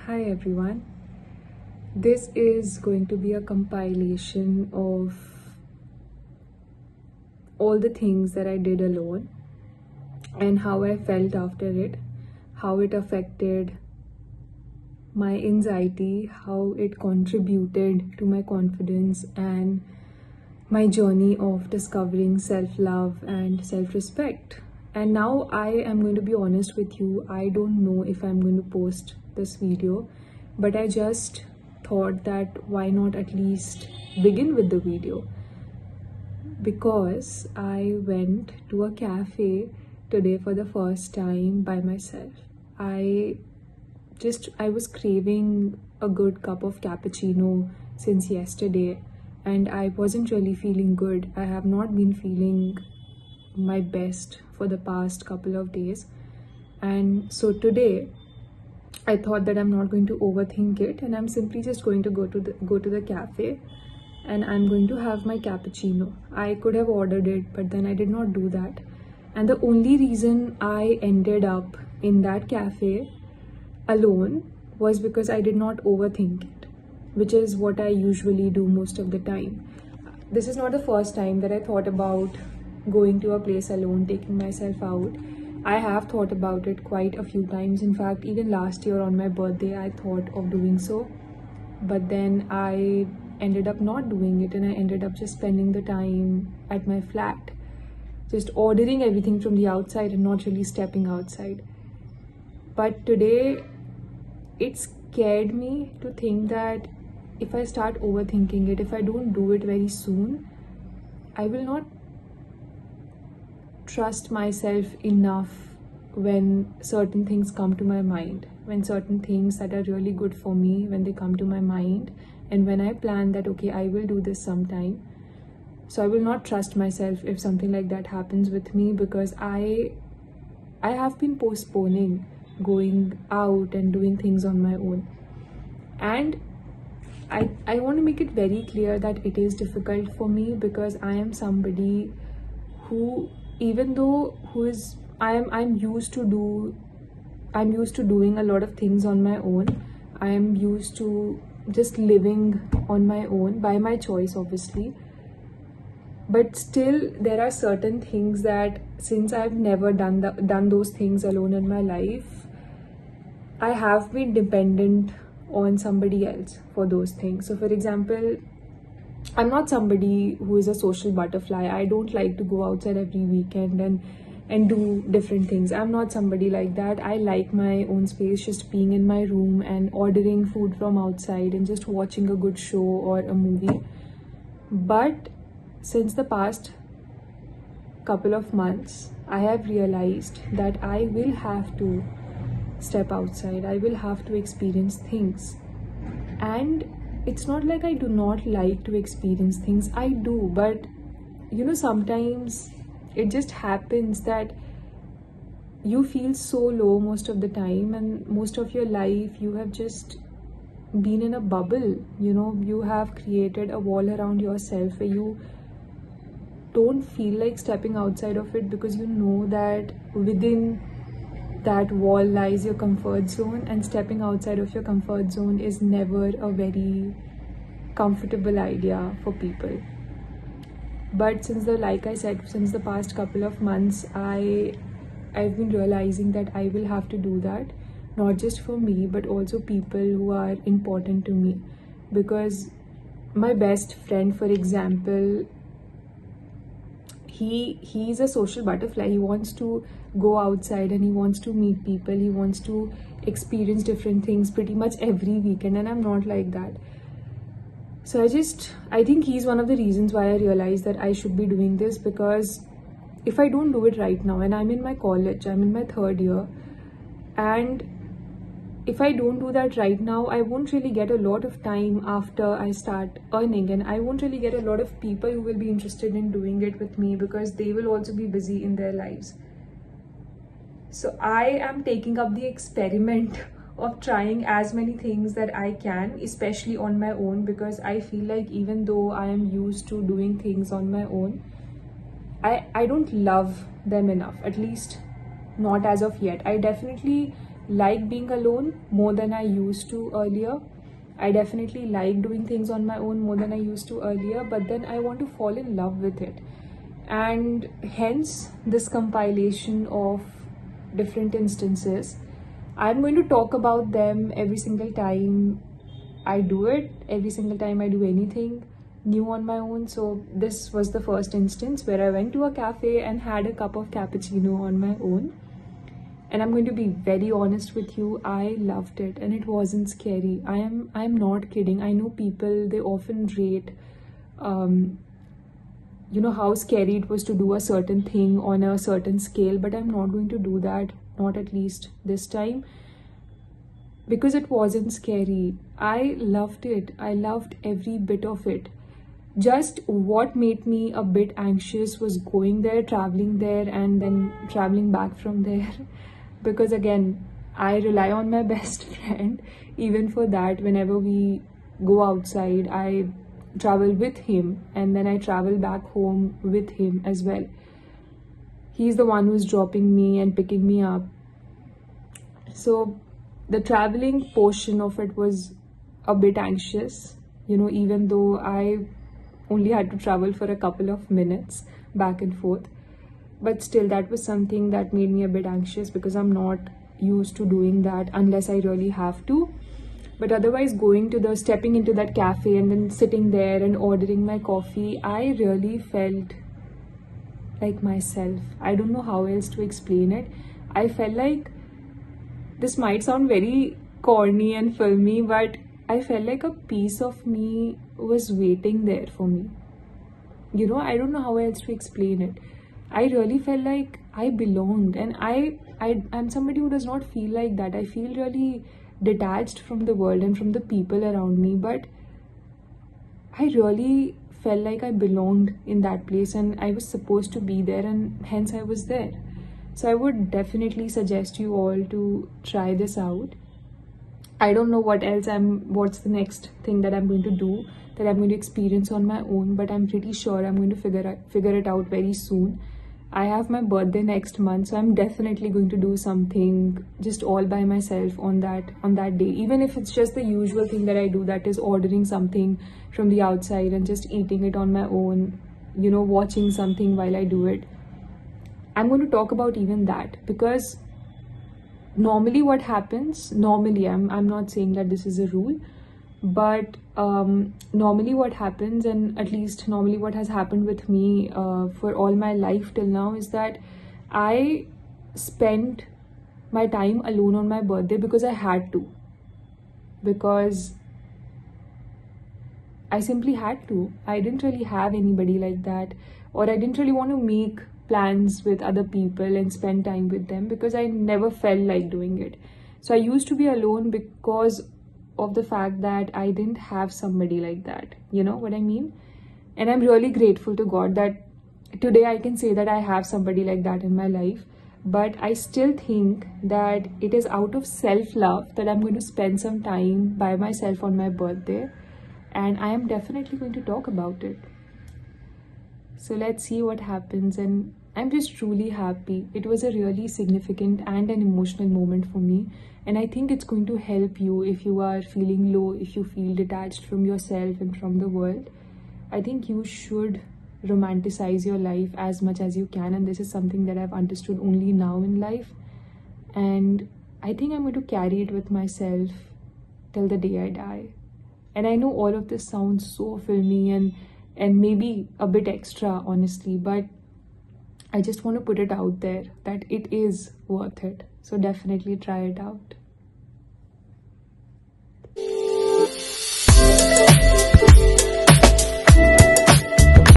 Hi everyone. This is going to be a compilation of all the things that I did alone and how I felt after it, how it affected my anxiety, how it contributed to my confidence and my journey of discovering self-love and self-respect. And now I am going to be honest with you, I don't know if I'm going to post this video, but I just thought that why not at least begin with the video, because I went to a cafe today for the first time by myself. I was craving a good cup of cappuccino since yesterday and I wasn't really feeling good. I have not been feeling my best for the past couple of days, and so today I thought that I'm not going to overthink it and I'm simply just going to go to the cafe and I'm going to have my cappuccino. I could have ordered it, but then I did not do that. And the only reason I ended up in that cafe alone was because I did not overthink it, which is what I usually do most of the time. This is not the first time that I thought about going to a place alone, taking myself out. I have thought about it quite a few times. In fact, even last year on my birthday, I thought of doing so. But then I ended up not doing it and I ended up just spending the time at my flat, just ordering everything from the outside and not really stepping outside. But today, it scared me to think that if I start overthinking it, if I don't do it very soon, I will not trust myself enough when certain things come to my mind, when certain things that are really good for me, when they come to my mind, and when I plan that, okay, I will do this sometime. So I will not trust myself if something like that happens with me, because I have been postponing going out and doing things on my own. And I want to make it very clear that it is difficult for me, because I am somebody who, even though I'm used to doing a lot of things on my own. I am used to just living on my own by my choice, obviously. But still, there are certain things that, since I've never done those things alone in my life, I have been dependent on somebody else for those things. So for example, I'm not somebody who is a social butterfly. I don't like to go outside every weekend and do different things. I'm not somebody like that. I like my own space, just being in my room and ordering food from outside and just watching a good show or a movie. But since the past couple of months, I have realized that I will have to step outside. I will have to experience things. And it's not like I do not like to experience things. I do, but sometimes it just happens that you feel so low most of the time, and most of your life you have just been in a bubble. You have created a wall around yourself where you don't feel like stepping outside of it, because you know that within that wall lies your comfort zone, and stepping outside of your comfort zone is never a very comfortable idea for people. But like I said, since the past couple of months, I've been realizing that I will have to do that, not just for me, but also people who are important to me. Because my best friend, for example, he's a social butterfly. He wants to go outside and he wants to meet people. He wants to experience different things pretty much every weekend, and I'm not like that. So I think he's one of the reasons why I realized that I should be doing this, because if I don't do it right now, and I'm in my college, I'm in my third year, and if I don't do that right now, I won't really get a lot of time after I start earning, and I won't really get a lot of people who will be interested in doing it with me, because they will also be busy in their lives. So I am taking up the experiment of trying as many things that I can, especially on my own, because I feel like even though I am used to doing things on my own, I don't love them enough, at least not as of yet. I definitely like being alone more than I used to earlier. I definitely like doing things on my own more than I used to earlier, but then I want to fall in love with it. And hence this compilation of different instances. I'm going to talk about them every single time I do it, every single time I do anything new on my own. So this was the first instance where I went to a cafe and had a cup of cappuccino on my own. And I'm going to be very honest with you, I loved it and it wasn't scary. I'm not kidding. I know people, they often rate how scary it was to do a certain thing on a certain scale, but I'm not going to do that, not at least this time, because it wasn't scary. I loved it. I loved every bit of it. Just what made me a bit anxious was going there, traveling there, and then traveling back from there. Because again, I rely on my best friend. Even for that, whenever we go outside, I travel with him and then I travel back home with him as well. He's the one who's dropping me and picking me up. So the traveling portion of it was a bit anxious, even though I only had to travel for a couple of minutes back and forth. But still, that was something that made me a bit anxious because I'm not used to doing that unless I really have to. But otherwise, stepping into that cafe and then sitting there and ordering my coffee, I really felt like myself. I don't know how else to explain it. I felt like, this might sound very corny and filmy, but I felt like a piece of me was waiting there for me. I don't know how else to explain it. I really felt like I belonged, and I'm somebody who does not feel like that. I feel really detached from the world and from the people around me, but I really felt like I belonged in that place and I was supposed to be there, and hence I was there. So I would definitely suggest you all to try this out. I don't know what's the next thing that I'm going to do, that I'm going to experience on my own, but I'm pretty sure I'm going to figure it out very soon. I have my birthday next month, so I'm definitely going to do something just all by myself on that day. Even if it's just the usual thing that I do, that is ordering something from the outside and just eating it on my own, watching something while I do it. I'm going to talk about even that, because normally what happens, I'm not saying that this is a rule, but normally what happens, and at least normally what has happened with me for all my life till now, is that I spent my time alone on my birthday because I had to, because I simply had to. I didn't really have anybody like that, or I didn't really want to make plans with other people and spend time with them, because I never felt like doing it. So I used to be alone because of the fact that I didn't have somebody like that. You know what I mean? And I'm really grateful to God that today I can say that I have somebody like that in my life. But I still think that it is out of self-love that I'm going to spend some time by myself on my birthday. And I am definitely going to talk about it. So let's see what happens, and I'm just truly happy. It was a really significant and an emotional moment for me, and I think it's going to help you if you are feeling low, if you feel detached from yourself and from the world. I think you should romanticize your life as much as you can, and this is something that I've understood only now in life, and I think I'm going to carry it with myself till the day I die. And I know all of this sounds so filmy and maybe a bit extra, honestly, but I just want to put it out there that it is worth it. So definitely try it out.